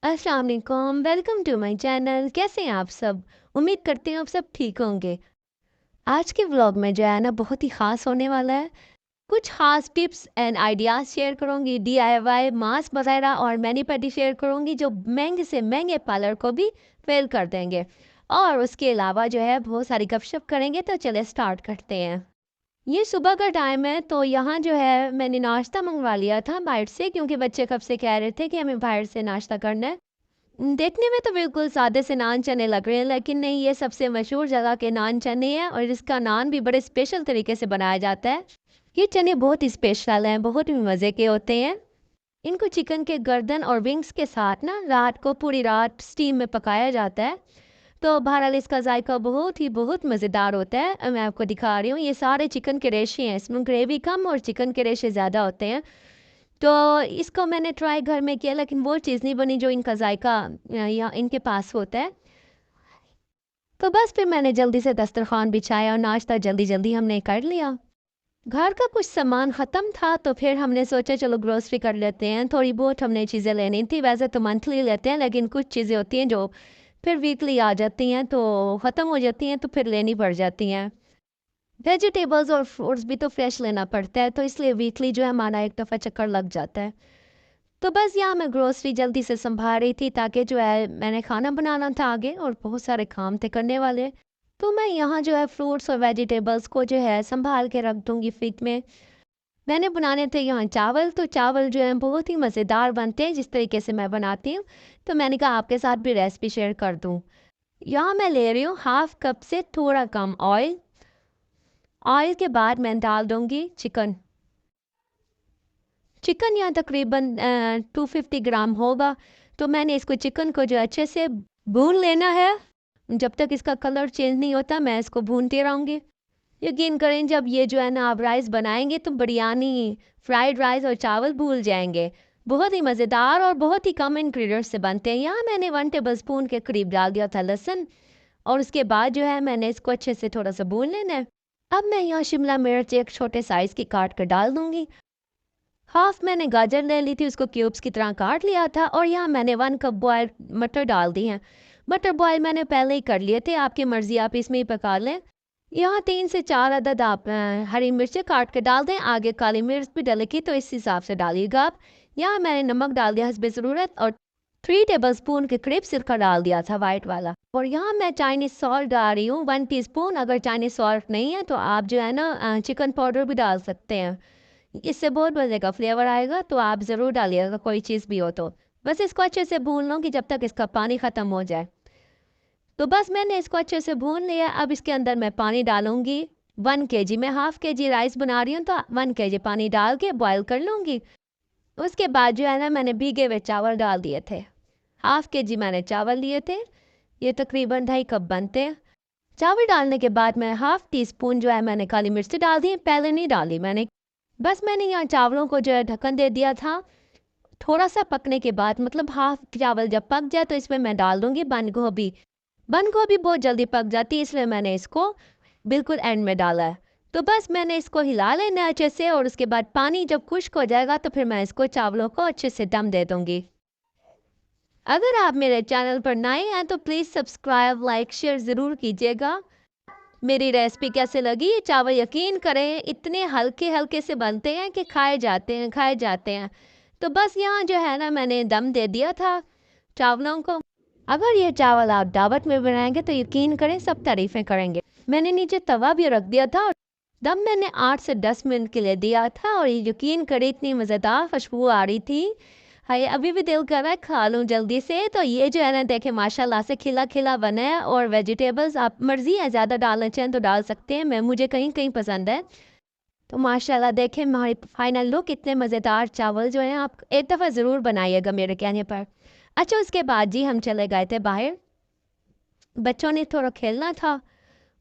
अस्सलाम वालेकुम, welcome to my channel. कैसे हैं आप सब? उम्मीद करती हूँ आप सब ठीक होंगे। आज के व्लॉग में जो है ना बहुत ही ख़ास होने वाला है। कुछ ख़ास टिप्स एंड आइडियाज़ शेयर करूँगी, डीआईवाई मास्क वगैरह और मैनी पैडी शेयर करूँगी जो महंगे से महंगे पार्लर को भी फेल कर देंगे। और उसके अलावा जो है बहुत सारी गपशप करेंगे, तो चलिए स्टार्ट करते हैं। ये सुबह का टाइम है, तो यहाँ जो है मैंने नाश्ता मंगवा लिया था बाहर से, क्योंकि बच्चे कब से कह रहे थे कि हमें बाहर से नाश्ता करना है। देखने में तो बिल्कुल सादे से नान चने लग रहे हैं, लेकिन नहीं, ये सबसे मशहूर जगह के नान चने हैं और इसका नान भी बड़े स्पेशल तरीके से बनाया जाता है। ये चने बहुत ही स्पेशल हैं, बहुत ही मज़े के होते हैं। इनको चिकन के गर्दन और विंग्स के साथ ना रात को पूरी रात स्टीम में पकाया जाता है। तो बहरहाल इसका जायका बहुत मज़ेदार होता है। मैं आपको दिखा रही हूँ, ये सारे चिकन के रेशे हैं, इसमें ग्रेवी कम और चिकन के रेशे ज़्यादा होते हैं। तो इसको मैंने ट्राई घर में किया, लेकिन वो चीज़ नहीं बनी जो इनका जायका या इनके पास होता है। तो बस फिर मैंने जल्दी से दस्तरखान बिछाया और नाश्ता जल्दी-जल्दी हमने कर लिया। घर का कुछ सामान ख़त्म था, तो फिर हमने सोचा चलो ग्रोसरी कर लेते हैं। थोड़ी बहुत हमने चीज़ें लेनी थी, वैसे तो मंथली लेते हैं, लेकिन कुछ चीज़ें होती हैं जो फिर वीकली आ जाती हैं, तो ख़त्म हो जाती हैं, तो फिर लेनी पड़ जाती हैं। वेजिटेबल्स और फ्रूट्स भी तो फ्रेश लेना पड़ता है, तो इसलिए वीकली जो है हमारा एक दफ़ा चक्कर लग जाता है। तो बस यहाँ मैं ग्रोसरी जल्दी से संभाल रही थी, ताकि जो है मैंने खाना बनाना था आगे और बहुत सारे काम थे करने वाले। तो मैं यहाँ जो है फ्रूट्स और वेजिटेबल्स को जो है संभाल के रख दूँगी फ्रिज में। मैंने बनाने थे यहाँ चावल, तो चावल जो है बहुत ही मज़ेदार बनते हैं जिस तरीके से मैं बनाती हूँ। तो मैंने कहा आपके साथ भी रेसिपी शेयर कर दूँ। यहाँ मैं ले रही हूँ हाफ कप से थोड़ा कम ऑयल। ऑयल के बाद मैं डाल दूँगी चिकन। चिकन यहाँ तकरीबन 250 ग्राम होगा। तो मैंने इसको चिकन को जो अच्छे से भून लेना है। जब तक इसका कलर चेंज नहीं होता मैं इसको भूनती रहूँगी। यकीन करें, जब ये जो है ना आप राइस बनाएंगे तो बिरयानी, फ्राइड राइस और चावल भूल जाएंगे। बहुत ही मज़ेदार और बहुत ही कम इंग्रेडिएंट्स से बनते हैं। यहाँ मैंने 1 टेबल स्पून के करीब डाल दिया था लहसुन, और उसके बाद जो है मैंने इसको अच्छे से थोड़ा सा भून लेना है। अब मैं यहाँ शिमला मिर्च एक छोटे साइज़ की काट कर डाल दूँगी। हाफ मैंने गाजर ले ली थी, उसको क्यूब्स की तरह काट लिया था, और यहाँ मैंने 1 कप बॉयल मटर डाल दी हैं। मटर बॉयल मैंने पहले ही कर लिए थे, आपकी मर्ज़ी, आप इसमें ही पका लें। यहाँ 3 से 4 अदद आप हरी मिर्चें काट के डाल दें, आगे काली मिर्च भी डलेगी तो इस हिसाब से डालिएगा आप। यहाँ मैंने नमक डाल दिया हस्बे ज़रूरत, और 3 टेबल स्पून के करीब सिरका डाल दिया था वाइट वाला। और यहाँ मैं चाइनीज़ सॉल्ट डाल रही हूँ 1 टीस्पून। अगर चाइनीज़ सॉल्ट नहीं है तो आप जो है ना चिकन पाउडर भी डाल सकते हैं। इससे बहुत मज़े का फ्लेवर आएगा, तो आप ज़रूर डालिएगा कोई चीज़ भी हो तो। बस इसको अच्छे से भून लो कि जब तक इसका पानी ख़त्म हो जाए। तो बस मैंने इसको अच्छे से भून लिया। अब इसके अंदर मैं पानी डालूँगी 1 केजी। मैं हाफ़ केजी राइस बना रही हूँ, तो 1 केजी पानी डाल के बॉयल कर लूँगी। उसके बाद जो है ना मैंने भीगे हुए चावल डाल दिए थे। हाफ़ केजी मैंने चावल लिए थे। ये तकरीबन 2.5 कप बनते हैं। चावल डालने के बाद मैं हाफ़ टी स्पून जो है मैंने काली मिर्च डाल दी, पहले नहीं डाली मैंने। बस मैंने यहाँ चावलों को जो है ढक्कन दे दिया था। थोड़ा-सा पकने के बाद, मतलब हाफ़ चावल जब पक जाए, तो इसमें मैं डाल दूँगी बंद गोभी। बंद गोभी बहुत जल्दी पक जाती है, इसलिए मैंने इसको बिल्कुल एंड में डाला है। तो बस मैंने इसको हिला लेना है अच्छे से, और उसके बाद पानी जब खुश्क हो जाएगा तो फिर मैं इसको चावलों को अच्छे से दम दे दूँगी। अगर आप मेरे चैनल पर नए हैं तो प्लीज़ सब्सक्राइब, लाइक, शेयर ज़रूर कीजिएगा। मेरी रेसिपी कैसे लगी ये चावल यकीन करें इतने हल्के-हल्के से बनते हैं कि खाए जाते हैं। तो बस यहाँ जो है ना मैंने दम दे दिया था चावलों को। अगर ये चावल आप दावत में बनाएंगे तो यकीन करें सब तारीफ़ें करेंगे। मैंने नीचे तवा भी रख दिया था, और दम मैंने 8 से 10 मिनट के लिए दिया था, और यकीन करें इतनी मज़ेदार खुशबू आ रही थी। हाय, अभी भी दिल कर रहा है खा लूँ जल्दी से। तो ये जो है ना देखें माशाल्लाह से खिला-खिला बना है, और वेजिटेबल्स आप मर्ज़ी है ज़्यादा डालना चाहें तो डाल सकते हैं। मैं मुझे कहीं-कहीं पसंद है। तो माशाल्लाह देखें हमारी फाइनल लुक, इतने मज़ेदार चावल जो हैं आप एक दफ़ा ज़रूर बनाइएगा मेरे कहने पर। अच्छा, उसके बाद जी हम चले गए थे बाहर। बच्चों ने थोड़ा खेलना था,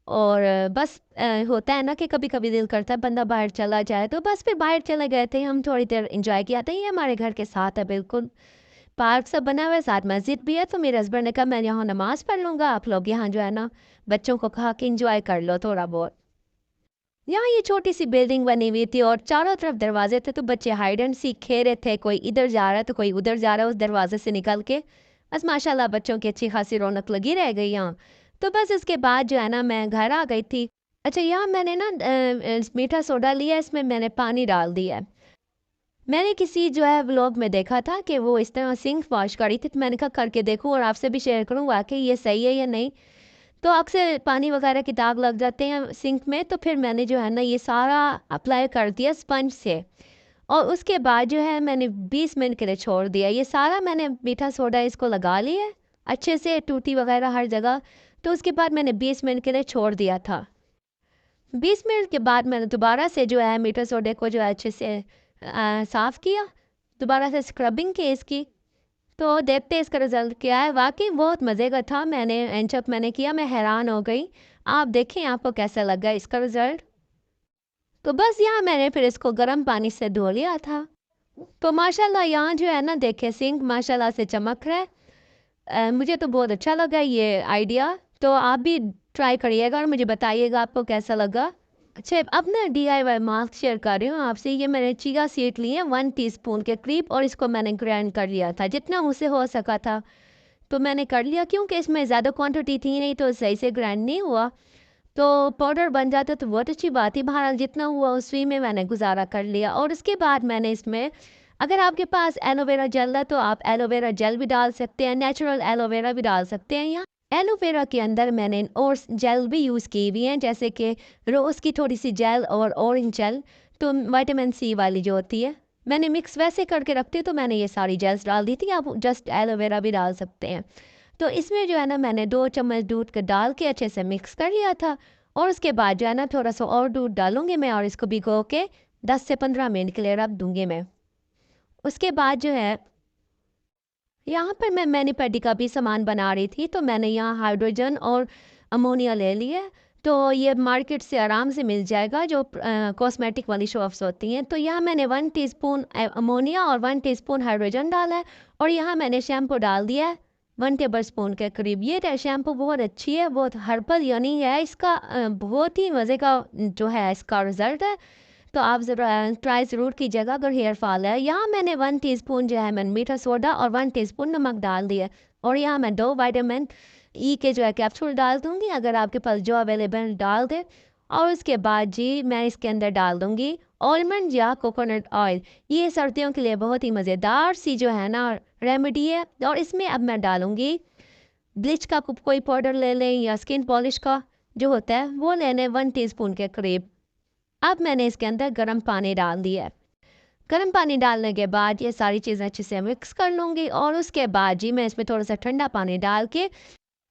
और बस होता है ना कि कभी-कभी दिल करता है बंदा बाहर चला जाए, तो बस फिर बाहर चले गए थे हम, थोड़ी देर एंजॉय किया था। ये हमारे घर के साथ है बिल्कुल, पार्क सब बना हुआ है, साथ मस्जिद भी है। तो मेरे हस्बैंड ने कहा मैं यहाँ नमाज़ पढ़ लूँगा, आप लोग यहाँ जो है ना बच्चों को कहा कि एंजॉय कर लो थोड़ा बहुत। यहाँ ये छोटी सी बिल्डिंग बनी हुई थी और चारों तरफ दरवाजे थे, तो बच्चे हाइड एंड सीक खेल रहे थे, कोई इधर जा रहा है तो कोई उधर जा रहा है उस दरवाजे से निकल के। बस माशाल्लाह बच्चों की अच्छी खासी रौनक लगी रह गई यहाँ। तो बस इसके बाद जो है ना मैं घर आ गई थी। अच्छा, यहाँ मैंने ना मीठा सोडा लिया, इसमें मैंने पानी डाल दिया है। मैंने किसी जो है व्लॉग में देखा था कि वो इस तरह सिंक वॉश करी थी, तो मैंने कहा करके देखूँ और आपसे भी शेयर करूँ वाकई ये सही है या नहीं। तो अक्सर पानी वगैरह के दाग लग जाते हैं सिंक में, तो फिर मैंने जो है ना ये सारा अप्लाई कर दिया स्पंज से। और उसके बाद जो है मैंने 20 मिनट के लिए छोड़ दिया। ये सारा मैंने मीठा सोडा इसको लगा लिया है अच्छे से, टूटी वगैरह हर जगह। तो उसके बाद मैंने 20 मिनट के लिए छोड़ दिया था। 20 मिनट के बाद मैंने दोबारा से जो है मीठा सोडे को जो है अच्छे से साफ़ किया, दोबारा से स्क्रबिंग की इसकी। तो देखते हैं इसका रिज़ल्ट क्या है। वाकई बहुत मज़े का था। मैंने एंड मैंने किया, मैं हैरान हो गई। आप देखें आपको कैसा लगा इसका रिज़ल्ट। तो बस यहाँ मैंने फिर इसको गर्म पानी से धो लिया था। तो माशाल्लाह यहाँ जो है ना देखे सिंक माशाल्लाह से चमक रहा है। मुझे तो बहुत अच्छा लगा ये आइडिया। तो आप भी ट्राई करिएगा और मुझे बताइएगा आपको कैसा लगा। अच्छा, अब ना DIY मास्क शेयर कर रही हूँ आपसे। ये मैंने चिया सीड लिए 1 टीस्पून के करीब और इसको मैंने ग्राइंड कर लिया था जितना मुझसे हो सका था। तो मैंने कर लिया क्योंकि इसमें ज़्यादा क्वांटिटी थी नहीं, तो सही से ग्राइंड नहीं हुआ। तो पाउडर बन जाता तो बहुत अच्छी बात थी। बहरहाल जितना हुआ उसी में मैंने गुजारा कर लिया। और उसके बाद मैंने इसमें, अगर आपके पास एलोवेरा जेल है तो आप एलोवेरा जेल भी डाल सकते हैं, नेचुरल एलोवेरा भी डाल सकते हैं। यहाँ एलोवेरा के अंदर मैंने और जेल भी यूज़ की हुई हैं, जैसे कि रोज़ की थोड़ी सी जेल और ऑरेंज जेल, तो विटामिन C वाली जो होती है। मैंने मिक्स वैसे करके रखती, तो मैंने ये सारी जेल्स डाल दी थी। आप जस्ट एलोवेरा भी डाल सकते हैं। तो इसमें जो है ना मैंने 2 चम्मच दूध का डाल के अच्छे से मिक्स कर लिया था। और उसके बाद जो है ना थोड़ा सा और दूध डालूंगी मैं और इसको भिगो के 10 से 15 मिनट के लिए रख दूंगी मैं। उसके बाद जो है यहाँ पर मैं मैनी पैडी का भी सामान बना रही थी, तो मैंने यहाँ हाइड्रोजन और अमोनिया ले लिया। तो ये मार्केट से आराम से मिल जाएगा, जो कॉस्मेटिक वाली शॉप्स होती हैं। तो यहाँ मैंने 1 टीस्पून अमोनिया और 1 टीस्पून हाइड्रोजन डाला है। और यहाँ मैंने शैम्पू डाल दिया है 1 टेबल स्पून के करीब। ये शैम्पू बहुत अच्छी है, बहुत हर्बल यानी है इसका, बहुत ही मज़े का जो है इसका रिज़ल्ट है। तो आप ज़रा ट्राई ज़रूर कीजिएगा अगर हेयर फॉल है। यहाँ मैंने 1 टीस्पून जो है मैंने मीठा सोडा और 1 टीस्पून नमक डाल दिया। और यहाँ मैं 2 विटामिन E के जो है कैप्सूल डाल दूँगी, अगर आपके पास जो अवेलेबल डाल दे। और उसके बाद जी मैं इसके अंदर डाल दूँगी आलमंड या कोकोनट ऑयल। ये सर्दियों के लिए बहुत ही मज़ेदार सी जो है ना रेमेडी है। और इसमें अब मैं डालूँगी ब्लीच का कोई पाउडर ले लें या स्किन पॉलिश का जो होता है वो लेने 1 टीस्पून के करीब। अब मैंने इसके अंदर गर्म पानी डाल दिया है। गर्म पानी डालने के बाद ये सारी चीज़ें अच्छे से मिक्स कर लूँगी। और उसके बाद जी मैं इसमें थोड़ा सा ठंडा पानी डाल के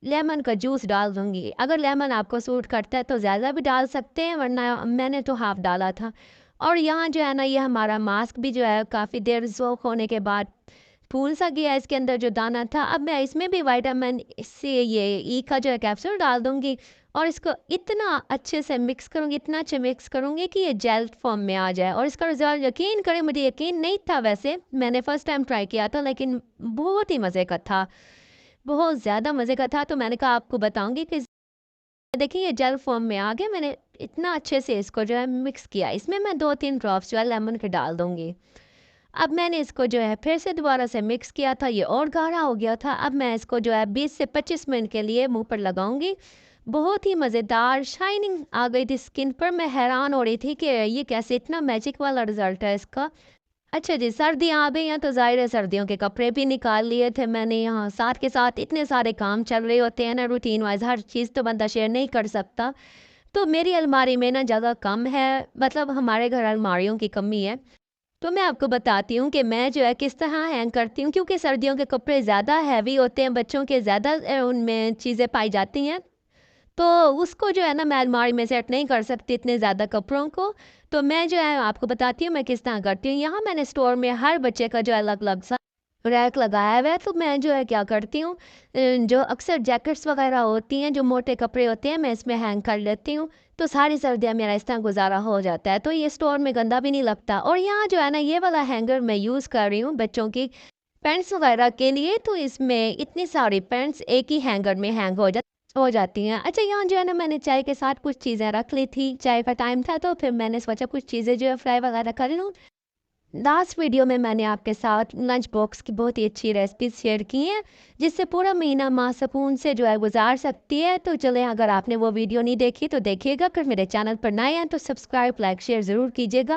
लेमन का जूस डाल दूँगी। अगर लेमन आपको सूट करता है तो ज़्यादा भी डाल सकते हैं, वरना मैंने तो हाफ डाला था। और यहाँ जो है ना ये हमारा मास्क भी जो है काफ़ी देर सोख होने के बाद फूल सा गया, इसके अंदर जो दाना था। अब मैं इसमें भी विटामिन से ये ई का जो है कैप्सूल डाल दूँगी और इसको इतना अच्छे से मिक्स करूँगी, इतना अच्छे मिक्स करूँगी कि ये जेल फॉर्म में आ जाए। और इसका रिजल्ट यकीन करें, मुझे यकीन नहीं था, वैसे मैंने फ़र्स्ट टाइम ट्राई किया था, लेकिन बहुत ही मज़े का था, बहुत ज़्यादा मज़े का था। तो मैंने कहा आपको बताऊँगी कि देखिए ये जेल फॉर्म में आ गया। मैंने इतना अच्छे से इसको जो है मिक्स किया। इसमें मैं 2-3 ड्रॉप्स जो है लेमन के डाल दूँगी। अब मैंने इसको जो है फिर से दोबारा से मिक्स किया था, ये और गाढ़ा हो गया था। अब मैं इसको जो है 20 से 25 मिनट के लिए मुंह पर लगाऊंगी। बहुत ही मज़ेदार शाइनिंग आ गई थी स्किन पर। मैं हैरान हो रही थी कि ये कैसे इतना मैजिक वाला रिजल्ट है इसका। अच्छा जी, सर्दियाँ आ गई हैं तो ज़ाहिर है सर्दियों के कपड़े भी निकाल लिए थे मैंने यहाँ। साथ के साथ इतने सारे काम चल रहे होते हैं ना रूटीन वाइज, हर चीज़ तो बंदा शेयर नहीं कर सकता। तो मेरी अलमारी में ना जगह कम है, मतलब हमारे घर अलमारियों की कमी है। तो मैं आपको बताती हूँ कि मैं जो है किस तरह हैंग करती हूँ, क्योंकि सर्दियों के कपड़े ज़्यादा हैवी होते हैं, बच्चों के ज़्यादा उनमें चीज़ें पाई जाती हैं। तो उसको जो है ना मैं अलमारी में सेट नहीं कर सकती इतने ज़्यादा कपड़ों को। तो मैं जो है आपको बताती हूँ मैं किस तरह करती हूँ। यहाँ मैंने स्टोर में हर बच्चे का जो अलग अलग सा रैक लगाया हुआ है। तो मैं जो है क्या करती हूँ, जो अक्सर जैकेट्स वगैरह होती हैं, जो मोटे कपड़े होते हैं, मैं इसमें हैंग कर लेती हूँ। तो सारी सर्दियाँ मेरा इस तरह गुजारा हो जाता है, तो ये स्टोर में गंदा भी नहीं लगता। और यहाँ जो है ना ये वाला हैंगर मैं यूज़ कर रही हूँ बच्चों की पैंट्स वगैरह के लिए। तो इसमें इतनी सारी पैंट्स एक ही हैंगर में हैंग हो जाती। हो जाती हैं। अच्छा, यहाँ जो है ना मैंने चाय के साथ कुछ चीज़ें रख ली थी, चाय का टाइम था तो फिर मैंने सोचा कुछ चीज़ें जो है फ्राई वगैरह कर लूँ। लास्ट वीडियो में मैंने आपके साथ लंच बॉक्स की बहुत ही अच्छी रेसिपीज शेयर की हैं, जिससे पूरा महीना माँ सुकून से जो है गुजार सकती है। तो चलें, अगर आपने वो वीडियो नहीं देखी तो देखिएगा, अगर मेरे चैनल पर नए हैं तो सब्सक्राइब, लाइक, शेयर ज़रूर कीजिएगा।